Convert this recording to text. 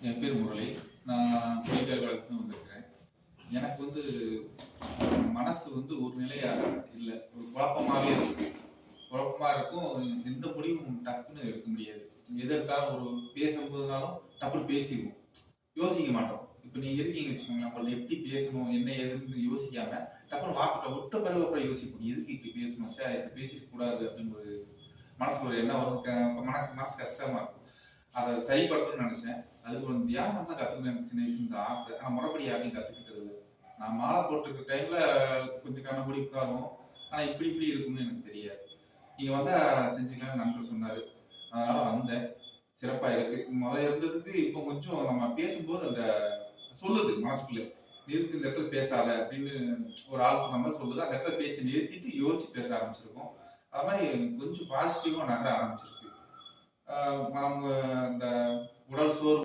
என் பேர் முரளி. நான் பொறியியல் கழகத்துக்கு வந்திருக்கிறேன். எனக்கு மனசு ஒரு நிலையா இல்ல. ஒரு குழப்பமாவே இருக்கு. குழப்பமா இருக்கும். எந்த முடிவும் டக்குன்னு எடுக்க முடியாது. எது எடுத்தாலும் பேசும்போதுனாலும் டப்புன்னு பேசிருவோம். யோசிக்க மாட்டோம். இப்ப நீங்க இருக்கீங்கன்னு வச்சுக்கோங்களேன். உங்கள்ட்ட எப்படி பேசணும், என்ன ஏதுன்னு யோசிக்காம டப்புன்னு வார்த்தை விட்ட பிறகு அப்புறம் யோசிப்போம். எதுக்கு இப்படி பேசணும்? ச்சே இப்படி பேசிருக்க கூடாது அப்படின்னு மனசுல ஒரு எண்ணம் வரும். மனசு கஷ்டமா இருக்கும். அதை சரிப்படுத்தணும்னு நினைச்சேன். அதுக்கு ஒரு தியானம் தான் கத்துக்கணும் எனக்கு சின்ன வயசுல இருந்து ஆசை. ஆனா முறைப்படி யாரையும் கத்துக்கிட்டது இல்லை. நான் மாலை போட்டுருக்க டைம்ல கொஞ்சம் கண்ணபடி உட்காரும். ஆனா இப்படி இப்படி இருக்கும்னு எனக்கு தெரியாது. நீங்க வந்தா செஞ்சுக்கலாம்னு நண்பர் சொன்னாரு. அதனால வந்தேன். சிறப்பா இருக்கு. முதல்ல இருந்ததுக்கு இப்போ கொஞ்சம் நம்ம பேசும்போது அந்த சொல்லுது மனசுக்குள்ள. நிறுத்து, இந்த இடத்துல பேசாத அப்படின்னு ஒரு ஆள் சொன்ன மாதிரி சொல்லுது. அந்த இடத்துல பேசி நிறுத்திட்டு யோசிச்சு பேச ஆரம்பிச்சிருக்கோம். அது மாதிரி கொஞ்சம் பாசிட்டிவா நகர ஆரம்பிச்சிருக்கு. நம்ம அந்த உடல் சோர்வு